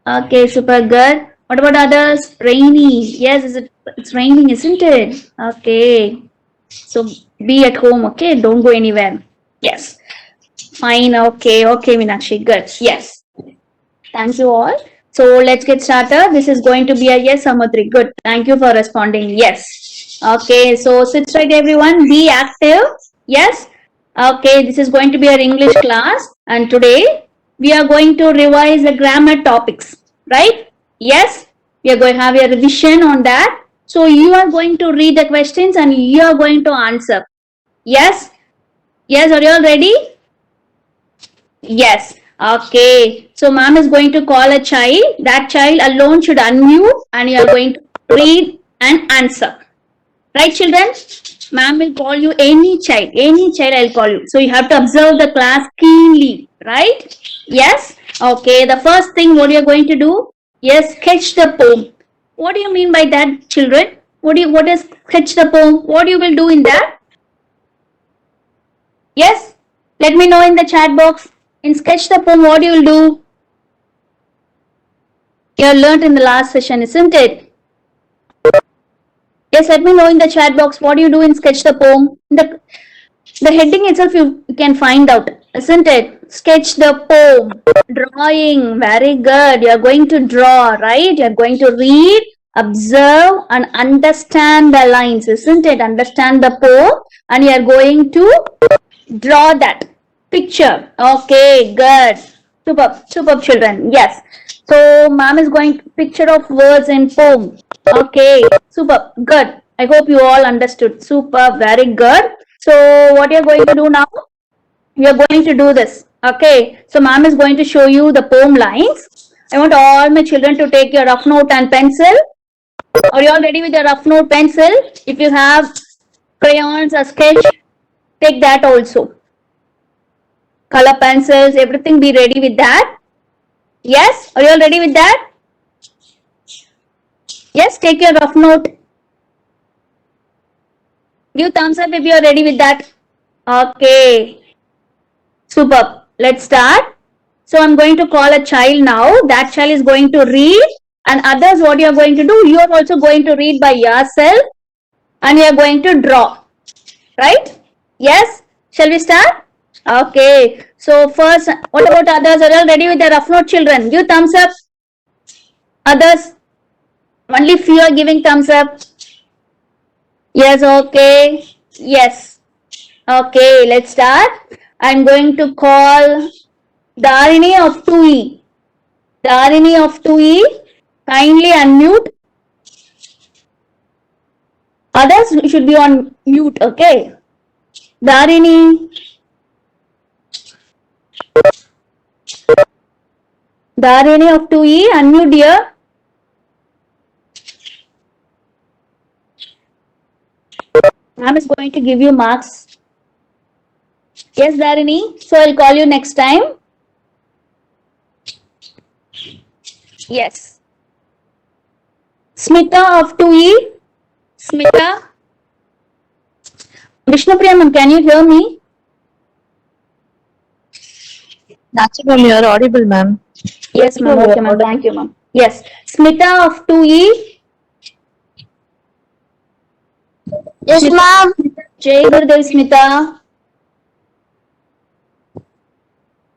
Okay, super good. What about others? Rainy. Yes, it's raining, isn't it? Okay. So be at home, okay? Don't go anywhere. Yes. Fine. Okay. Okay, Meenakshi. Good. Yes. Thank you all. So let's get started. This is going to be a yes, Samudri. Good. Thank you for responding. Yes. Okay. So sit straight, everyone. Be active. Yes. Okay. This is going to be our English class, and today we are going to revise the grammar topics. Right? Yes. We are going to have a revision on that. So you are going to read the questions and you are going to answer. Yes. Yes. Are you all ready? Yes. Okay. So ma'am is going to call a child. That child alone should unmute and you are going to read and answer. Right, children? Ma'am will call you any child. Any child I'll call you. So you have to observe the class keenly. Right? Yes? Okay. The first thing what you are going to do is sketch the poem. What do you mean by that, children? What is sketch the poem? What you will do in that? Yes? Let me know in the chat box. In sketch the poem, what you will do? You have learnt in the last session, isn't it? Yes, let me know in the chat box what you do in sketch the poem. The heading itself you can find out, isn't it? Sketch the poem. Drawing. Very good. You are going to draw, right? You are going to read, observe and understand the lines, isn't it? Understand the poem and you are going to draw that picture. Okay, good. Superb children. Yes. So ma'am is going to picture of words in poem. Okay, super, good. I hope you all understood. Super, very good. So what you're going to do now? You're going to do this. Okay, so ma'am is going to show you the poem lines. I want all my children to take your rough note and pencil. Are you all ready with your rough note pencil? If you have crayons or sketch, take that also. Color pencils, everything be ready with that. Yes, are you all ready with that? Yes, take your rough note. Give thumbs up if you are ready with that. Okay. Superb. Let's start. So I'm going to call a child now. That child is going to read and others what you are going to do, you are also going to read by yourself and you are going to draw. Right? Yes? Shall we start? Okay. So first, what about others? Are you all ready with the rough note, children? Give thumbs up. Others? Only few are giving thumbs up. Yes, okay. Yes. Okay, let's start. I'm going to call Dharini of 2E. Dharini of 2E, kindly unmute. Others should be on mute, okay? Dharini. Dharini of 2E, unmute dear. Ma'am is going to give you marks. Yes, Dharini. So I'll call you next time. Yes. Smita of 2E. Smita. Vishnupriya ma'am, can you hear me? Naturally, you are audible, ma'am. Yes, ma'am. Okay, ma'am. Thank you, ma'am. Yes. Smita of 2E. Yes, ma'am. Jai Gurudev, Smita.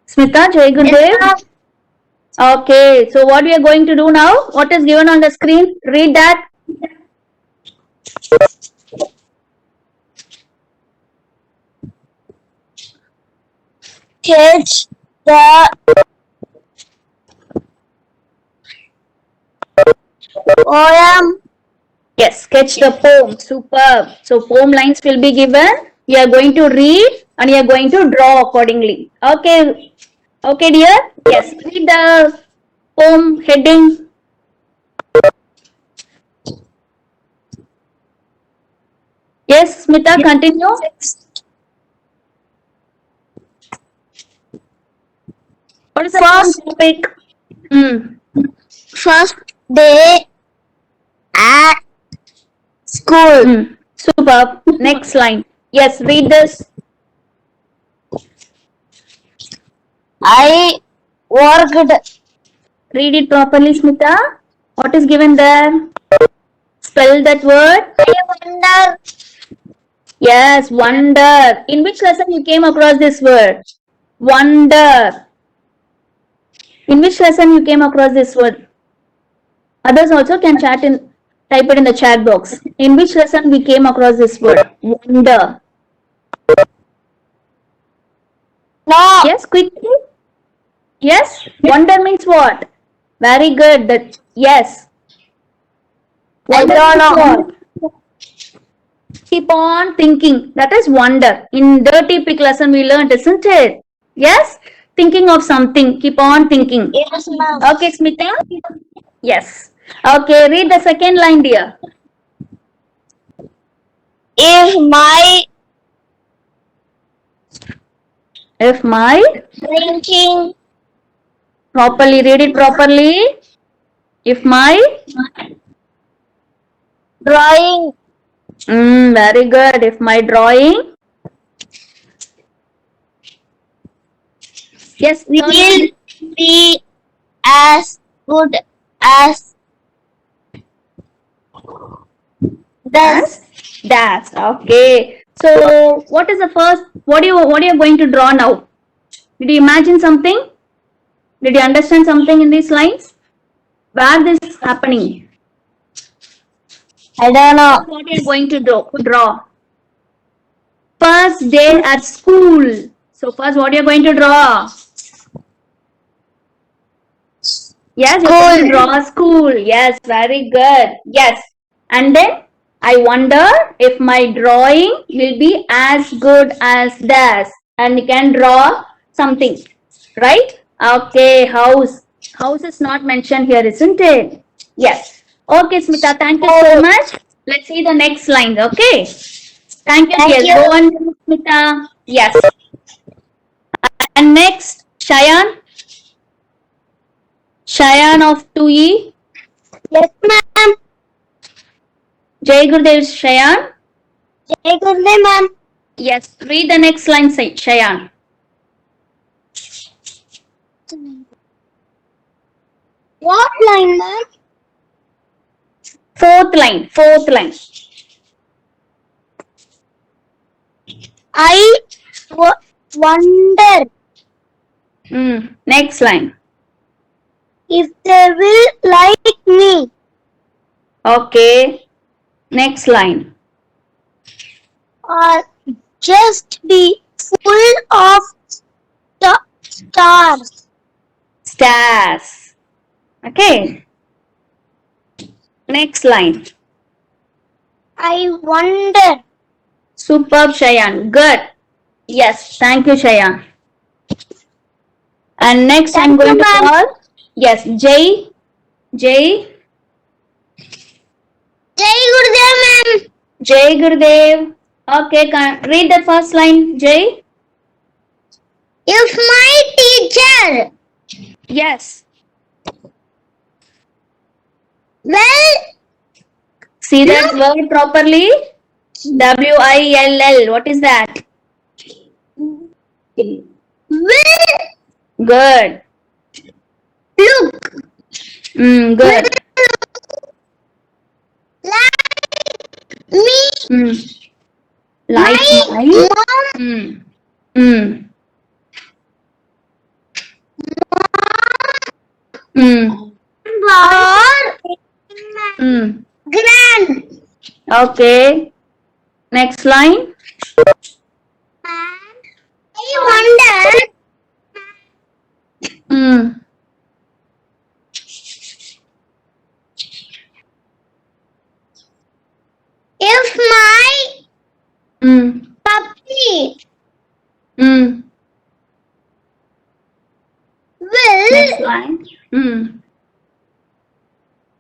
Smita, Jai Gurudev. Yes, Okay, so what we are going to do now? What is given on the screen? Read that. sketch the poem. Yes, sketch the poem. Superb. So poem lines will be given. You are going to read and you are going to draw accordingly. Okay. Okay, dear. Yes. Read the poem heading. Yes, Smita, continue. What is the first topic? First day at school. Superb. Next line. Yes, read this. I worked. Read it properly, Smita. What is given there? Spell that word. I wonder. Yes, wonder. In which lesson you came across this word? Wonder. In which lesson you came across this word? Others also can type it in the chat box. In which lesson we came across this word? Wonder. No. Yes, quickly. Yes, wonder means what? Very good. That yes. I Wonder don't means know. what? Keep on thinking. That is wonder. In dirty pick lesson we learned, isn't it? Yes, thinking of something. Keep on thinking. Yes, ma'am. Okay, Smita. Yes. Okay, read the second line, dear. If my drinking Properly, read it properly. If my drawing very good. If my drawing, yes, will be as good as that's okay. So, what is the first? What are you going to draw now? Did you imagine something? Did you understand something in these lines? Where this is happening? I don't know. What are you going to draw? First day at school. So first, what are you going to draw? Yes, you're going to draw school. Yes, very good. Yes. And then I wonder if my drawing will be as good as theirs. And you can draw something. Right? Okay, house. House is not mentioned here, isn't it? Yes. Okay, Smita, thank you so much. Let's see the next line. Okay. Thank you. Thank Yes, you. go on, Smita. Yes. And next, Shayan. Shayan of 2E. Yes, ma'am. Jai Gurudev Shayan. Jai Gurudev, ma'am. Yes, read the next line, Shayan. What line, ma'am? Fourth line. I wonder Next line. if they will like me. Okay. Next line. Or just be full of stars. Stars. Okay. Next line. I wonder. Superb, Shayan. Good. Yes, thank you, Shayan. And next Thank I'm going you, to ma'am. call. Yes, Jai. Jai Gurudev, ma'am. Jai Gurudev. Okay, read the first line, Jai. If my teacher Yes. will See that word properly? WILL. What is that? Good. look Good. like me, Like my my. mom or grand. Okay. Next line. I wonder if my puppy will Next line.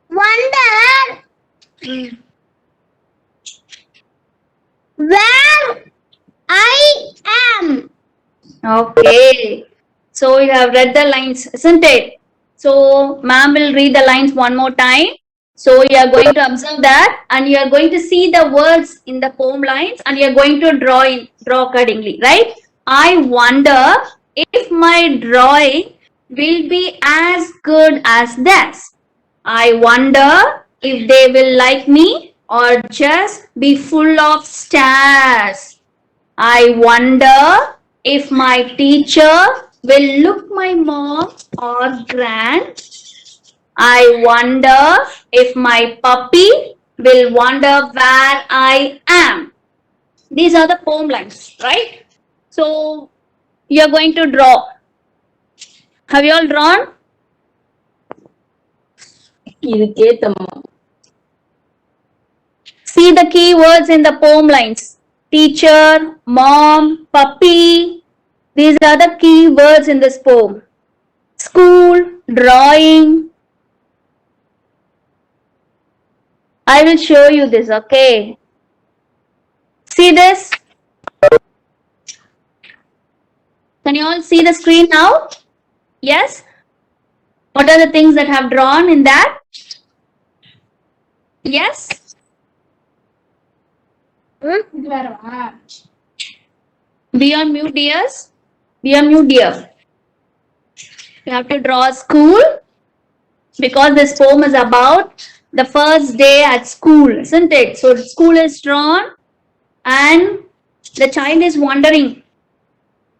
wonder where I am. Okay. So you have read the lines, isn't it? So ma'am will read the lines one more time. So you are going to observe that and you are going to see the words in the poem lines and you are going to draw accordingly, right? I wonder if my drawing will be as good as theirs. I wonder if they will like me or just be full of stares. I wonder if my teacher will look my mom or grand. I wonder if my puppy will wonder where I am. These are the poem lines, right? So you're going to draw. Have you all drawn? See the key words in the poem lines. Teacher, mom, puppy. These are the key words in this poem. School, drawing. I will show you this, okay? See this? Can you all see the screen now? Yes? What are the things that have drawn in that? Yes? Be on mute, dears. Be on mute, dear. You have to draw a school because this poem is about the first day at school, isn't it? So school is drawn and the child is wondering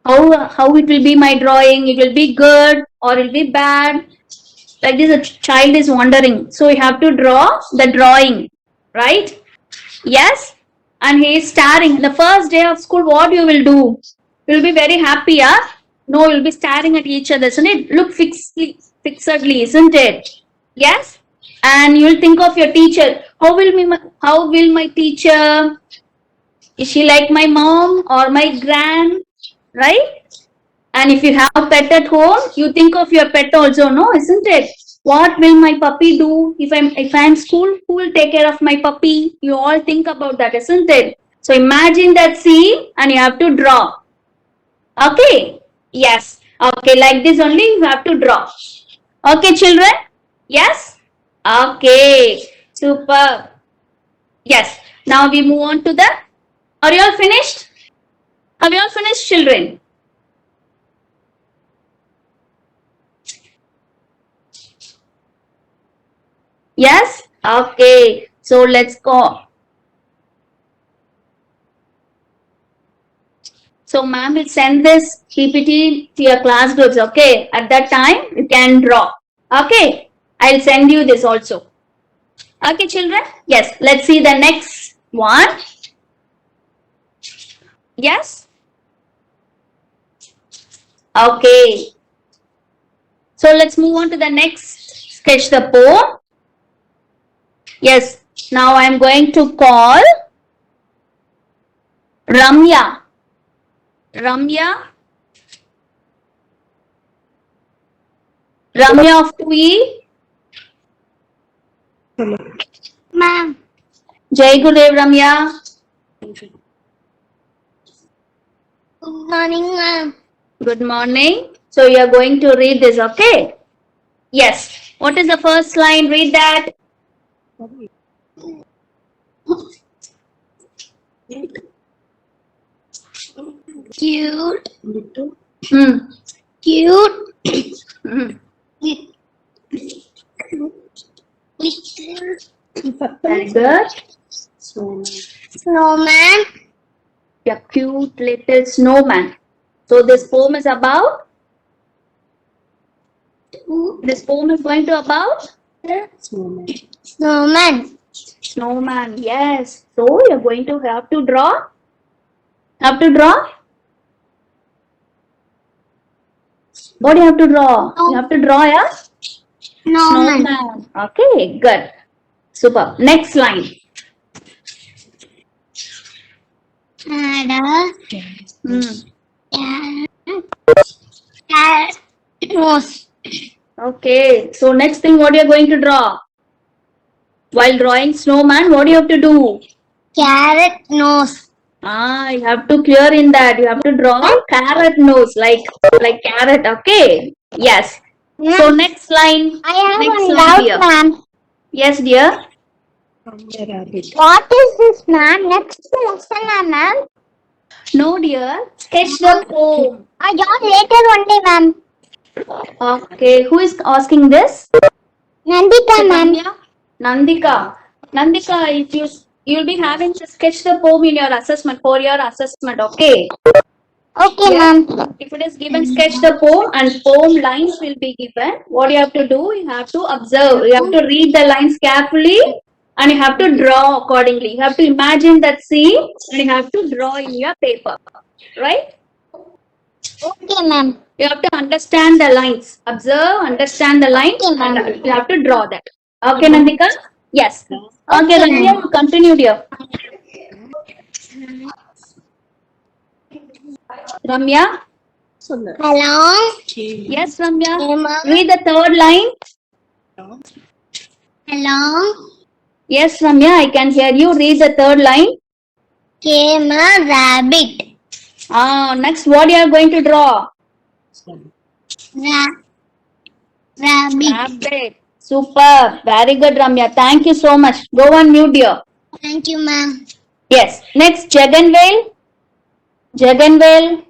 how it will be my drawing. It will be good or it will be bad. Like this, a child is wondering. So you have to draw the drawing, right? Yes? And he is staring. The first day of school, what you will do? You will be very happy, yeah? No, you'll be staring at each other, isn't it? Look fixedly, isn't it? Yes? And you'll think of your teacher. How will my teacher? Is she like my mom or my grand? Right? And if you have a pet at home, you think of your pet also, no, isn't it? What will my puppy do if I'm school? Who will take care of my puppy? You all think about that, isn't it? So imagine that scene and you have to draw. Okay? Yes. Okay, like this only you have to draw. Okay, children? Yes? Okay. Super. Yes. Now we move on to the... Are you all finished? Have you all finished, children? Yes? Okay. So let's go. So ma'am will send this PPT to your class groups, okay? At that time, you can draw. Okay? I'll send you this also. Okay, children? Yes. Let's see the next one. Yes? Okay. So let's move on to the next sketch the poem. Yes. Now I am going to call Ramya. Ramya of 2E. Ma'am. Jai Gurudev Ramya. Good morning, ma'am. Good morning. So you are going to read this, okay? Yes. What is the first line? Read that. Cute. Hmm. Cute. Hmm. Very good. Snowman. A cute little snowman. So this poem is about? This poem is going to about? Snowman. Snowman, yes. So you're going to have to draw? Have to draw? What do you have to draw? You have to draw, yeah? Snowman. Okay, good. Super. Next line. Carrot nose. Okay, so next thing what you're going to draw? While drawing snowman, what do you have to do? Carrot nose. You have to clear in that. You have to draw carrot nose, like carrot, okay? Yes. So next line. I have Next one line, doubt, dear. ma'am. Yes, dear. What is this, ma'am? Next lesson, ma'am. No, dear. Sketch the poem. I got later one day, ma'am. Okay, who is asking this? Nandita, ma'am. Ramya? Nandika. Nandika, if you'll be having to sketch the poem in your assessment for your assessment, okay? Okay, Yeah. ma'am. If it is given, sketch the poem and poem lines will be given. What you have to do, you have to observe. You have to read the lines carefully and you have to draw accordingly. You have to imagine that scene and you have to draw in your paper. Right? Okay, ma'am. You have to understand the lines. Observe, understand the lines, Okay, ma'am. and you have to draw that. Okay, Nandika? Yes. Okay, Okay, Ramya, ma'am. you continue, dear. Ramya? Hello. Yes, Ramya. Okay, ma'am. Read the third line. Hello. Yes, Ramya, I can hear you. Read the third line. Came a rabbit. Next, what you are going to draw? Rabbit. Rabbit. Super. Very good, Ramya. Thank you so much. Go on mute, dear. Thank you, ma'am. Yes. Next, Jaganvel. Jaganvel.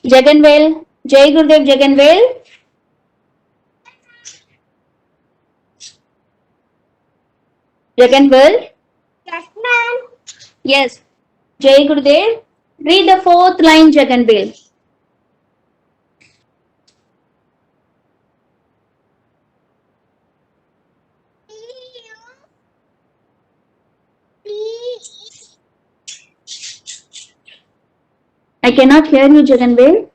Jaganvel. Jai Gurudev Jaganvel. Jaganvel. Yes, ma'am. Yes. Jai Gurudev. Read the fourth line, Jaganvel. I cannot hear you, Jaganvel.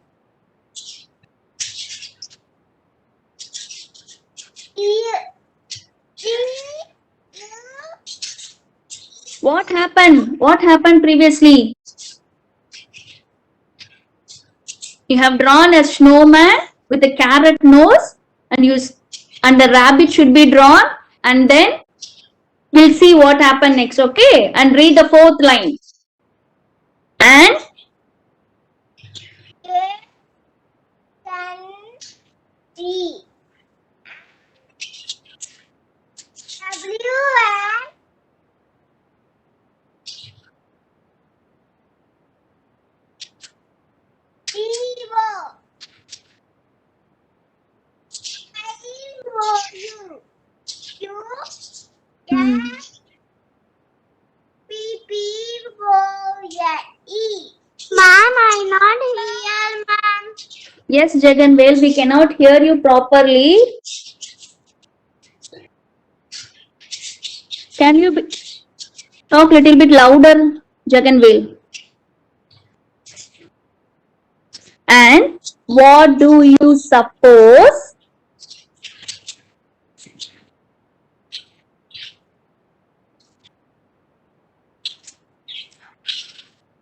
What happened? What happened previously? You have drawn a snowman with a carrot nose and the rabbit should be drawn and then we'll see what happened next, okay? And read the fourth line. And Ma'am, I not hear, ma'am. yes, Jaganvel, we cannot hear you properly. Can you talk a little bit louder, Jaganvel? And what do you suppose?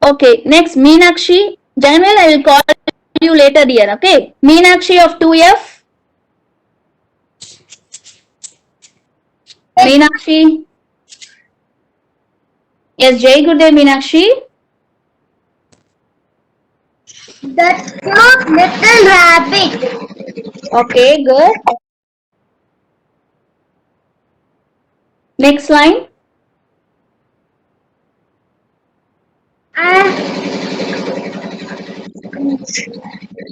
Okay, next Meenakshi. Jaganvel, I will call you later here, okay? Meenakshi of 2F. Meenakshi. Yes, Jai Gurudev Meenakshi. The cute little rabbit. Okay, good. Next line.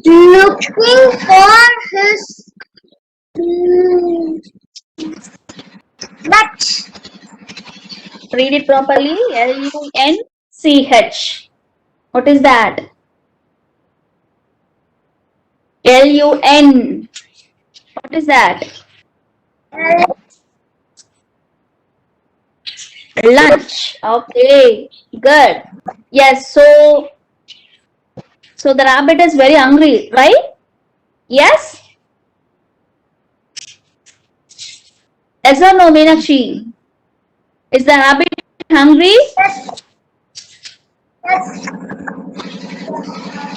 Looking for his but Read it properly. Lunch. What is that? LUN. What is that? Lunch. Okay, good. Yes, so the rabbit is very hungry, right? Yes? Yes or no, Meenakshi? Is the rabbit hungry?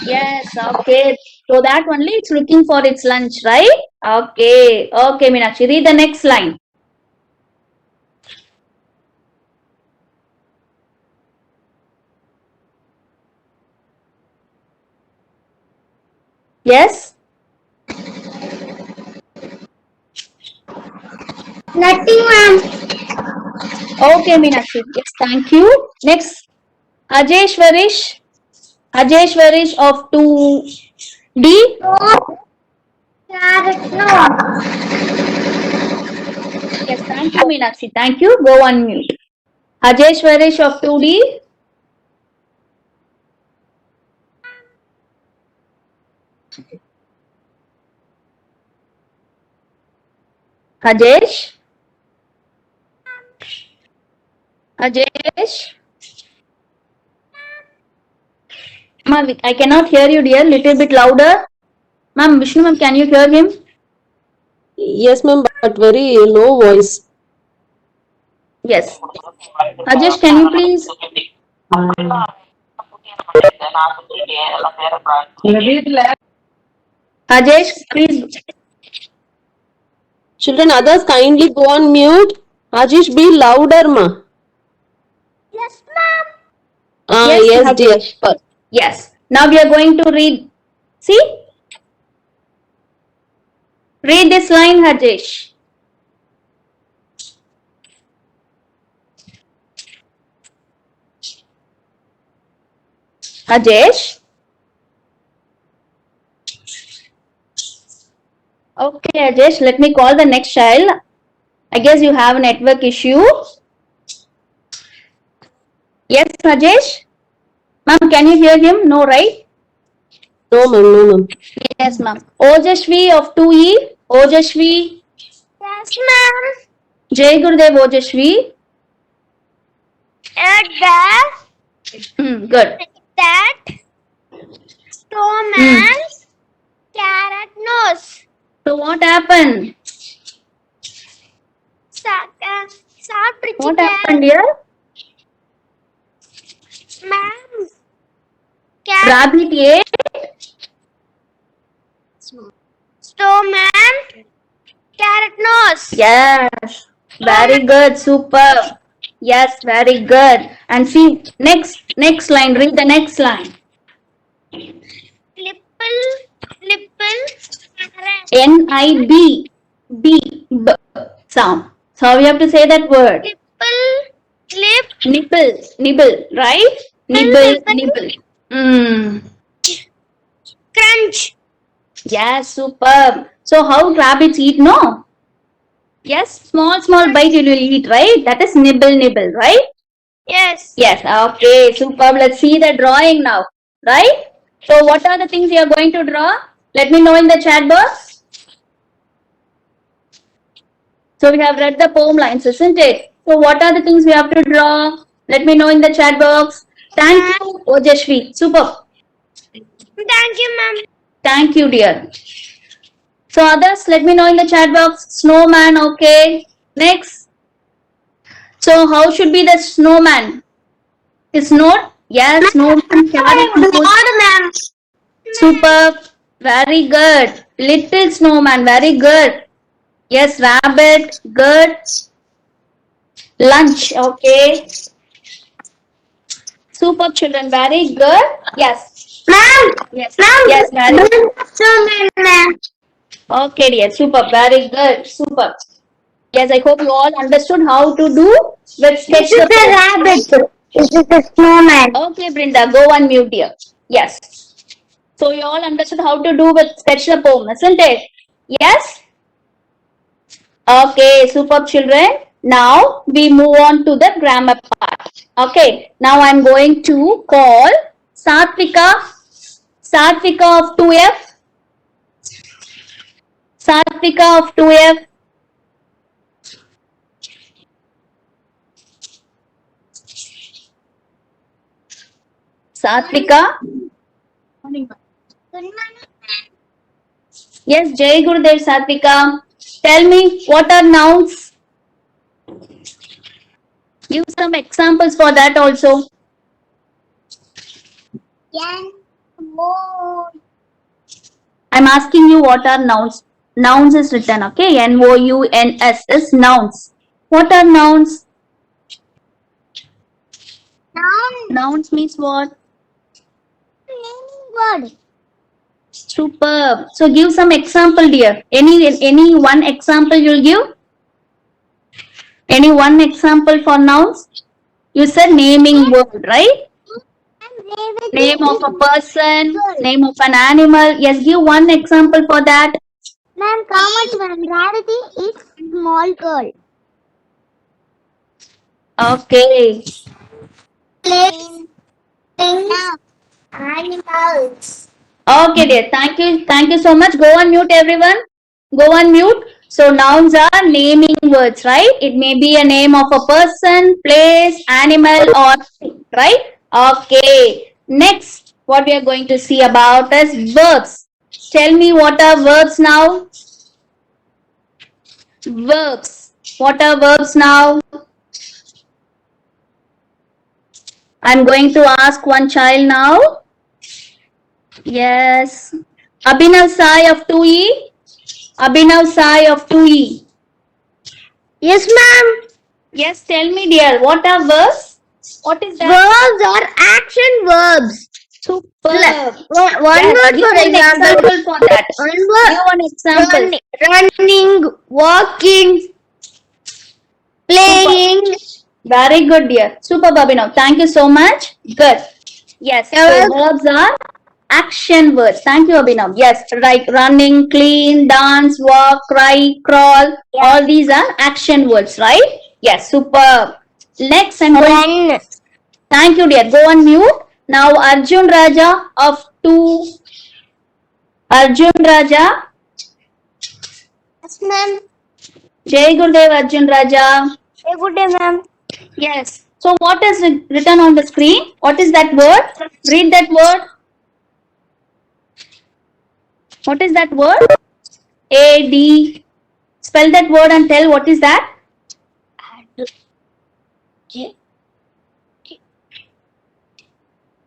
Yes, okay. So that only it's looking for its lunch, right? Okay, okay, Meenakshi. Read the next line. Yes? nothing, ma'am. Okay, Meenakshi. Yes, thank you. Next, Ajeshwarish. Ajeshwarish of D. Carrot. No. Yes, thank you, Meenakshi. Thank you. Go on mute. Hajesh Varesh of 2D. Hajesh. Hajesh. Ma'am, I cannot hear you, dear. Little bit louder. Ma'am, Vishnu, ma'am, can you hear him? Yes, ma'am, but very low voice. Yes. Hajesh, can you please? Hajesh, please. Children, others kindly go on mute. Ajish, be louder, ma. Yes, ma'am. Yes, dear. Hajesh. Yes. Now we are going to read. See? Read this line, Hajesh. Hajesh. Okay, Hajesh, let me call the next child. I guess you have a network issue. Yes, Hajesh? Ma'am, can you hear him? No, right? No, ma'am, no, ma'am. Yes, ma'am. Ojashvi of 2E. Ojashvi. Yes, ma'am. Jai Gurudev Ojashvi. Good. That snowman carrot nose. So what happened? What happened here? Ma'am. Rabbit ate. Snowman carrot nose. Yes. Very good. Super. Yes, very good. And see, next line. Read the next line. Nipple carrot. N-I-B. B. Sound. So how you have to say that word? Lip. Nipple. Nibble. Right? Nibble. Crunch. Yes, superb. So how rabbits eat, no? Yes, small bite you will eat, right? That is nibble, right? Yes. Yes, okay, superb. Let's see the drawing now, right? So what are the things you are going to draw? Let me know in the chat box. So we have read the poem lines, isn't it? So what are the things we have to draw? Let me know in the chat box. Thank you, Ojashvi. Superb. Thank you, ma'am. Thank you, dear. So others, let me know in the chat box. Snowman, okay. Next. So how should be the snowman? Is not? Yes, snowman carrot nose. ma'am. Superb. Very good. Little snowman, very good. Yes, rabbit, good. Lunch, okay. Superb, children, very good. Yes. Ma'am. Yes. Ma'am. Yes, very good. Snowman, ma'am. Okay, dear. Super. Very good. Super. Yes, I hope you all understood how to do with sketch This is the the rabbit. This is the snowman. Okay, Brinda, go on mute, dear. Yes. So you all understood how to do with sketch the poem, isn't it? Yes? Okay, superb, children. Now we move on to the grammar part. Okay, now I'm going to call Satvika of 2F. Satvika of 2F. Satvika. Good morning. Yes, Jai Gurudev Satvika. Tell me, what are nouns? Give some examples for that also. I'm asking you what are nouns. Nouns is written, okay? N-O-U-N-S is nouns. What are nouns? Nouns means what? Word. Superb. So give some example, dear. Any one example you'll give? Any one example for nouns? You said naming word, right? Name of a person, name of an animal. Yes, give one example for that. Ma'am, Kamat, ma'am. Rarity is small girl. Okay. Place, things, animals. Okay, dear. Thank you. Thank you so much. Go on mute, everyone. Go on mute. So nouns are naming words, right? It may be a name of a person, place, animal, or thing, right? Okay. Next, what we are going to see about is verbs. Tell me what are verbs now? Verbs. What are verbs now? I'm going to ask one child now. Yes. Abhinav Sai of 2E. Abhinav Sai of 2E. Yes, ma'am. Yes, tell me, dear, what are verbs? What is that? Verbs are action verbs. Superb. One Yes, word give for an example. example for that. One word. Give one example. Running, walking, playing. Very good, dear. Superb, Abhinav. Thank you so much. Good. Yes, so Yes. verbs are action words. Thank you, Abhinav. Yes, like running, clean, dance, walk, cry, crawl. All these are action words, right? Yes, superb. Next, I'm going. Run. Thank you, dear. Go on mute. Now, Arjun Raja of 2. Arjun Raja. Yes, ma'am. Jai Gurudev Arjun Raja. Hey, good day, ma'am. Yes. So, what is written on the screen? What is that word? Read that word. What is that word? AD. Spell that word and tell what is that?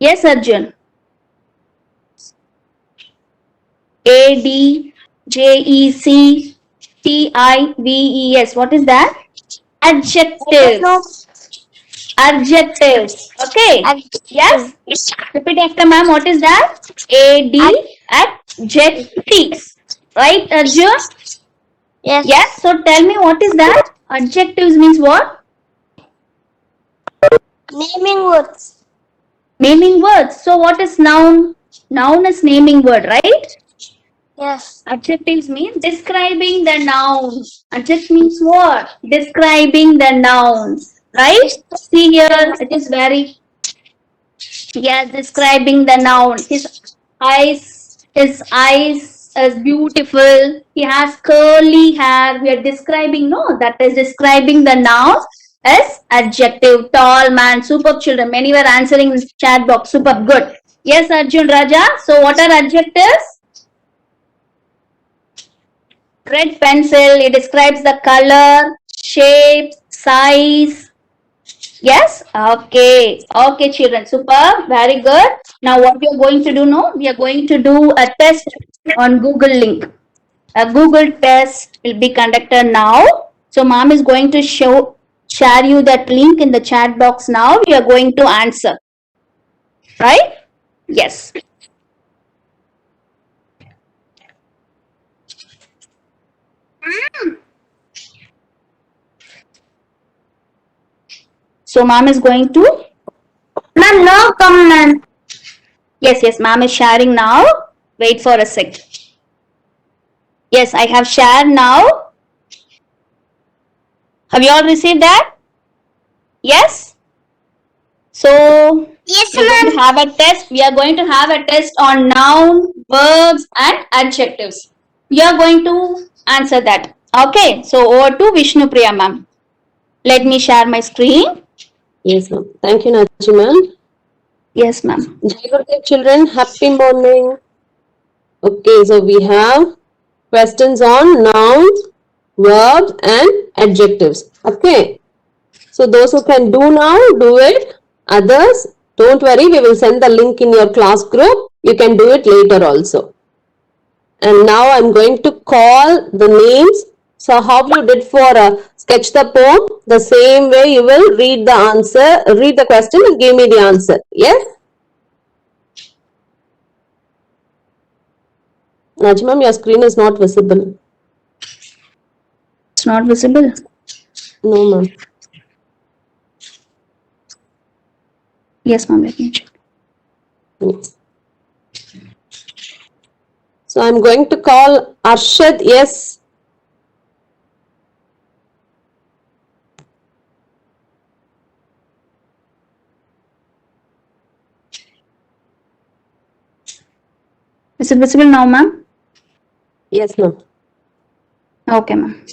Yes, Arjun. ADJECTIVES. What is that? Adjectives. Adjectives. Okay. Yes. Repeat after ma'am. What is that? Adjectives. Right, Arjun? Yes. Yes. So tell me what is that? Adjectives means what? Naming words. Naming words. So what is noun? Noun is naming word, right? Yes. Adjectives means describing the noun. Adjective means what? Describing the nouns. Right? See here, it is very, yes, describing the noun. His eyes is beautiful. He has curly hair. We are describing, no, that is describing the noun as adjective. Tall man, superb children. Many were answering in chat box. Superb, good. Yes, Arjun Raja. So what are adjectives? Red pencil, it describes the color, shape, size. Yes? Okay. Okay, children. Super. Very good. Now, what we are going to do now? We are going to do a test on Google link. A Google test will be conducted now. So, mom is going to share you that link in the chat box now. You are going to answer. Right? Yes. So, mom is going to. Ma'am, no comment. Yes, ma'am is sharing now. Wait for a sec. Yes, I have shared now. Have you all received that? Yes? So, Yes, we're going ma'am. to have a test. We are going to have a test on noun, verbs and adjectives. You are going to answer that. Okay, so over to Vishnu Priya ma'am. Let me share my screen. Yes, ma'am. Thank you, Nachi ma'am. Yes, ma'am. Jai Gurudev children, happy morning. Okay, so we have questions on nouns, verbs and adjectives. Okay. So those who can do now, do it. Others, don't worry, we will send the link in your class group. You can do it later also. And now I'm going to call the names. So how you did for sketch the poem, the same way you will read the answer, read the question and give me the answer. Yes? Najmam, your screen is not visible. It's not visible. No, ma'am. Yes, ma'am. Let me check. So I'm going to call Arshad. Yes. Is it visible now, ma'am? Yes, ma'am. Okay, ma'am.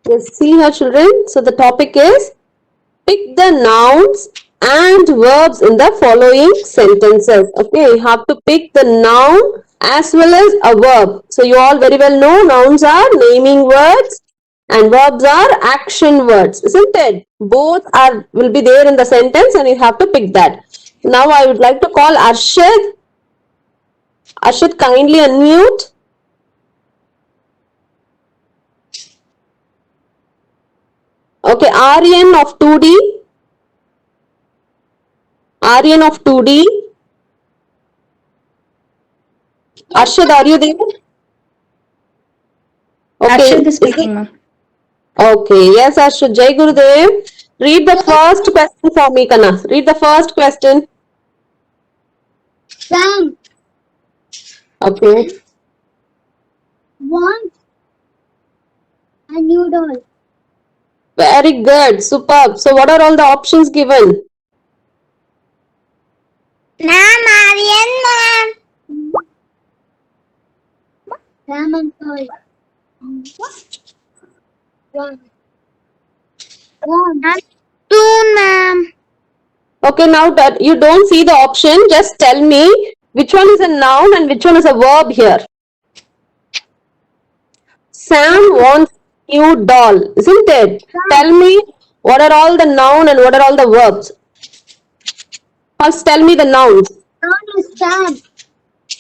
Yes, see here, children. So the topic is pick the nouns and verbs in the following sentences. Okay, you have to pick the noun as well as a verb. So you all very well know nouns are naming words and verbs are action words, isn't it? Both will be there in the sentence and you have to pick that. Now I would like to call Arshad. Arshad, kindly unmute. Okay, Aryan of 2D. Aryan of 2D. Arshad, are you there? Arshad is speaking, ma'am. Okay, yes, Arshad. Jai Gurudev. Read the first question for me, Kana. Read the first question. Sam Okay. wants a new doll. Very good. Superb. So, what are all the options given? Ma'am, Aryan, ma'am. Sam and toy. One. Soon, ma'am. Okay, now that you don't see the option, just tell me which one is a noun and which one is a verb here. Sam wants a new doll, isn't it? Tell me what are all the noun and what are all the verbs. First, tell me the nouns. Noun is Sam.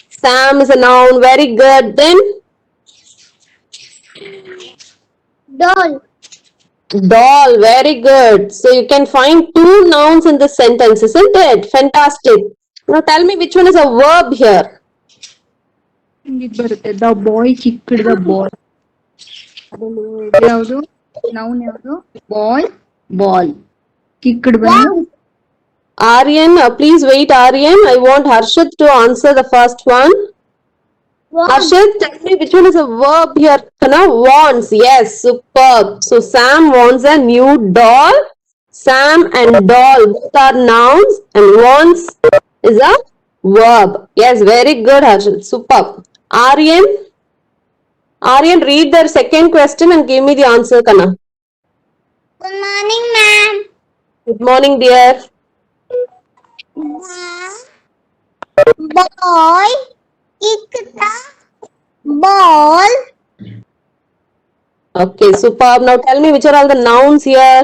Sam is a noun. Very good. Then Doll. doll. Very good. So you can find two nouns in this sentence, isn't it? Fantastic. Now tell me which one is a verb here. The boy kicked the ball. ಯಾವುದು noun ಯಾವುದು ಬಾಯ್ ball kicked ಬಂದು Aryan, please wait, Aryan. I want Harshad to answer the first one. Harshad, tell me which one is a verb here. Kana, wants. Yes, superb. So Sam wants a new doll. Sam and doll both are nouns and wants is a verb. Yes, very good, Harshad. Superb. Aryan, Aryan, read the second question and give me the answer, Kana. Good morning, ma'am. Good morning, dear. The boy kicked the ball. Okay, superb. Now tell me which are all the nouns here.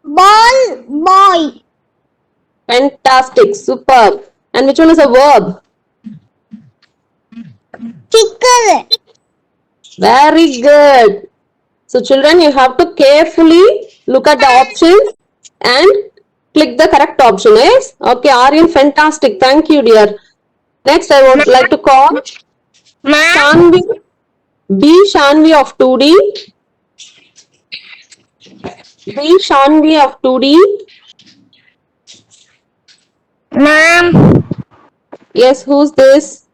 Ball, boy. Fantastic, superb. And which one is a verb? Kicker. Very good. So children, you have to carefully look at the options and click the correct option. Yes? Okay, Aryan, fantastic. Thank you, dear. Next, I would like to call Shanvi. B. Shanvi of 2D. B. Shanvi of 2D. Ma'am. Yes, who's this?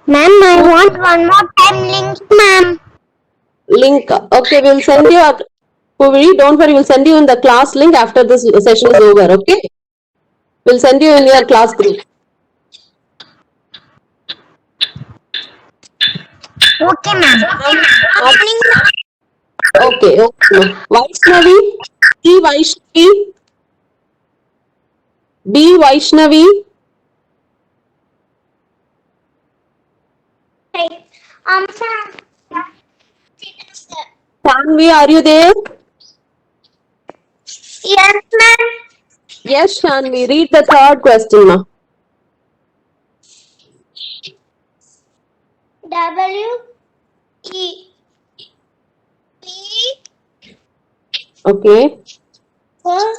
Ma'am, I want one more time link, ma'am. Link. Okay, we'll send you a Puviri, don't worry, we'll send you in the class link after this session is over, okay? We'll send you in your class group. Okay, ma'am. Okay, okay. Vaishnavi, B. Vaishnavi. B. Vaishnavi. Tanvi, are you there? Yes, ma'am. Yes, Shanvi, read the third question now. W E P Okay. well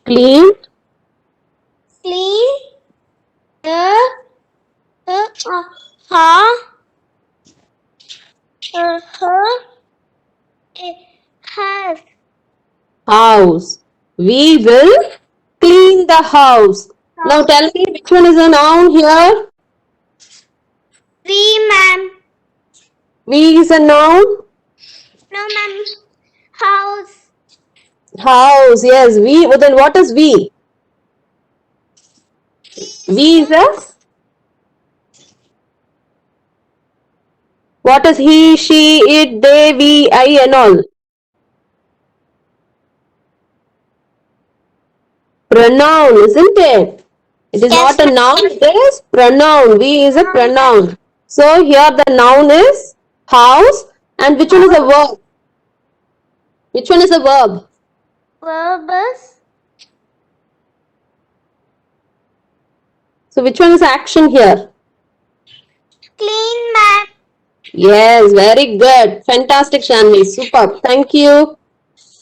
Clean. clean the House. House. We will clean the house. Now tell me which one is a noun here? We, ma'am. We is a noun. No, ma'am. House. House. Yes. We. Well, then what is we? We is a. What is he, she, it, they, we, I, and all? Pronoun, isn't it? It is Yes, not a noun, it is pronoun. We is a pronoun. So here the noun is house, and which one is a verb? Which one is a verb? Verb is So which one is action here? clean, ma'am. Yes, very good. Fantastic, Shanvi. Superb. Thank you.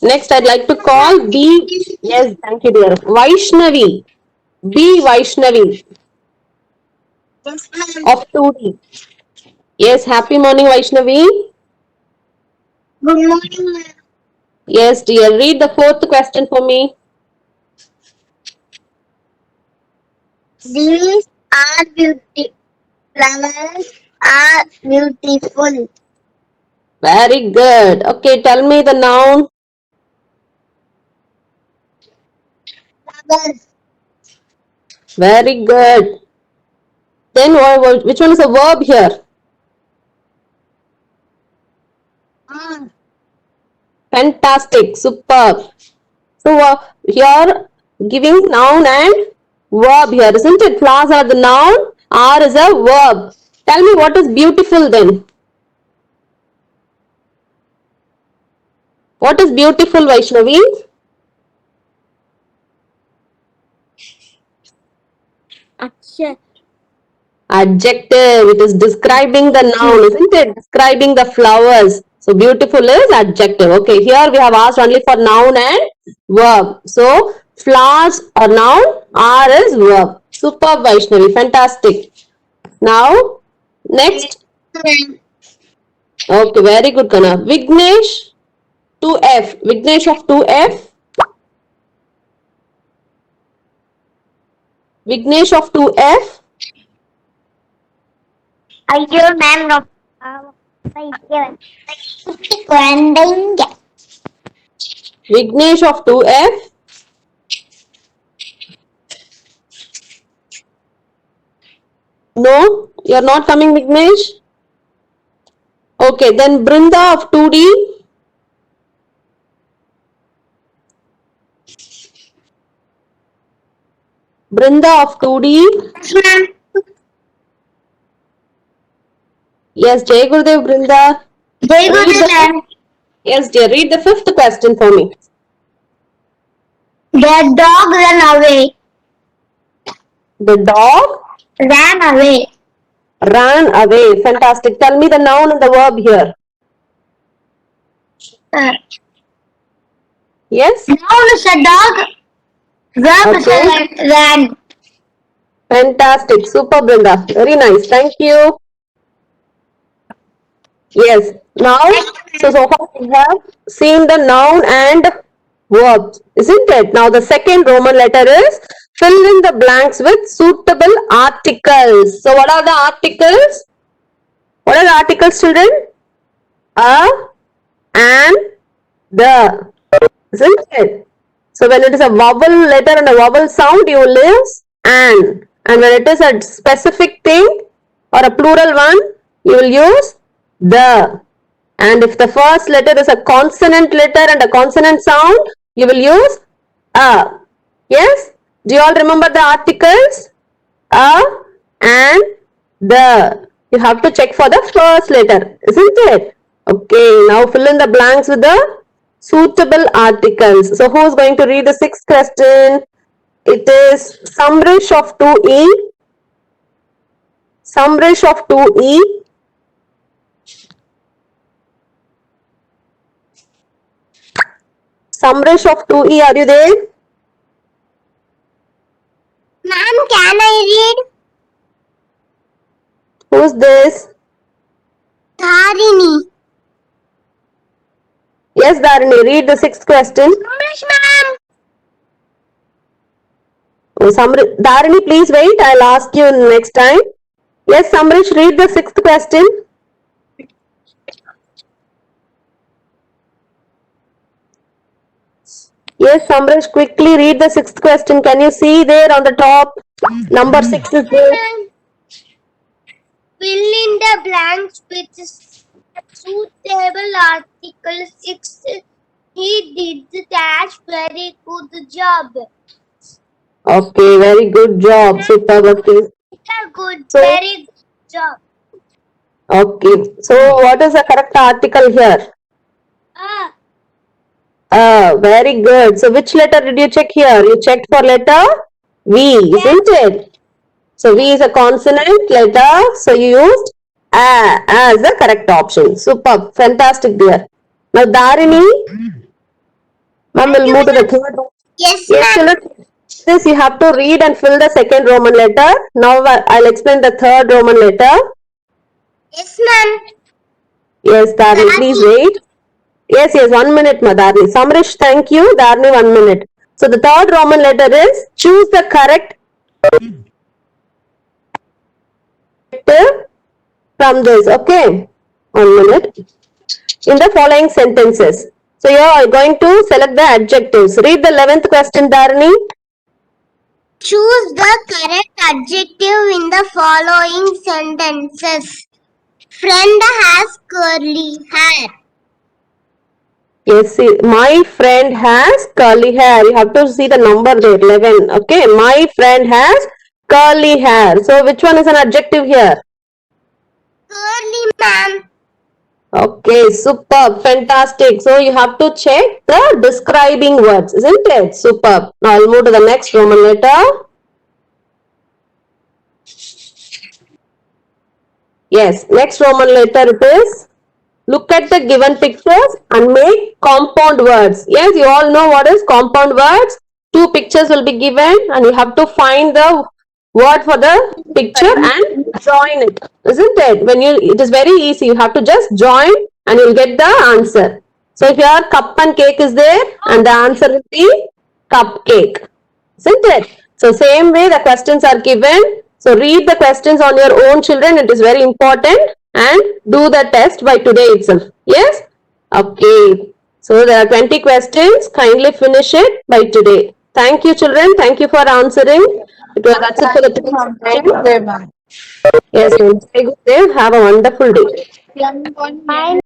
Next, I'd like to call B. Yes, thank you, dear. Vaishnavi. B. Vaishnavi Yes, ma'am. of 2D. Yes, happy morning, Vaishnavi. Good morning, ma'am. Yes, dear. Read the fourth question for me. These are beauty. Flowers are beautiful. Very good. Okay, tell me the noun. Flowers. Very good. Then which one is a verb here? Are. Fantastic. Superb. So here giving noun and verb here, isn't it? Flowers are the noun. Are is a verb. Tell me what is beautiful then? What is beautiful, Vaishnavi? Akshay. Adjective. It is describing the noun, isn't it? Describing the flowers. So beautiful is adjective. Okay, here we have asked only for noun and verb. So flowers are noun, are is verb. Superb, Vaishnavi. Fantastic. Now, next. Okay, very good, Kana. Vignesh 2F. Vignesh of 2F. Vignesh of 2F. Ayyo, ma'am. No. Branding. Vignesh of 2F. No, you're not coming, Vignesh. Okay, then Brinda of 2D. Brinda of 2D. Yes, ma'am. Yes, Jai Gurudev Brinda. Jai Read Guru, the- ma'am. Yes, dear. Read the fifth question for me. The dog ran away. The dog Ran away. ran away. Fantastic. Tell me the noun and the verb here. Yes? Noun is a dog. Verb is a ran. Fantastic. Super, Brinda. Very nice. Thank you. Yes. Now, so far we have seen the noun and verb, isn't it? Now, the second Roman letter is fill in the blanks with suitable articles. So, what are the articles? What are the articles, children? A, and, the. Isn't it? So, when it is a vowel letter and a vowel sound, you will use an. And when it is a specific thing or a plural one, you will use the. And if the first letter is a consonant letter and a consonant sound, you will use a. Yes? Do you all remember the articles? A and the. You have to check for the first letter, isn't it? Okay, now fill in the blanks with the suitable articles. So who is going to read the sixth question? It is Samrish of 2E. Samrish of 2E. Samrish of 2E, are you there? Ma'am, can I read? Who's this? Tarini. Yes, Dharini, read the sixth question. English, ma'am. Oh, Dharini, please wait. I'll ask you next time. Yes, Samrish, read the sixth question. Yes, Samrish, quickly read the sixth question. Can you see there on the top? Number 6 is there. Fill in the blanks with suitable article 6. He did that very good job. Okay, very good job. Superb. Okay. Good, So- very good job. Okay. So, what is the correct article here? Very good. So, which letter did you check here? You checked for letter V, isn't it? So, V is a consonant letter. So, you used A as the correct option. Superb. Fantastic, dear. Now, Dharini, ma'am will move to the third one. Yes, Yes, children. This you have to read and fill the second Roman letter. Now, I'll explain the third Roman letter. Yes, ma'am. Yes, Dharini, please wait. Yes, 1 minute, Madharni. Samrish, thank you. Dharni, 1 minute. So the third Roman letter is choose the correct from this. Okay, 1 minute. In the following sentences. So you are going to select the adjectives. Read the 11th question, Dharni. Choose the correct adjective in the following sentences. Friend has curly hair. Yes, see, my friend has curly hair. You have to see the number there, 11. Okay, my friend has curly hair. So which one is an adjective here? Curly, ma'am. Okay, superb, fantastic. So you have to check the describing words, isn't it? Superb. Now I'll move to the next Roman letter. Yes, next Roman letter it is. Look at the given pictures and make compound words. Yes, you all know what is compound words. Two pictures will be given and you have to find the word for the picture and join it, isn't it? It is very easy. You have to just join and you'll get the answer. So here cup and cake is there and the answer will be cupcake, isn't it? So same way the questions are given. So read the questions on your own, children. It is very important and do the test by today itself. Yes? Okay. So there are 20 questions. Kindly finish it by today. Thank you, children. Thank you for answering. That's it for the today's session. Yes, ma'am. Very good day. Have a wonderful day. Bye.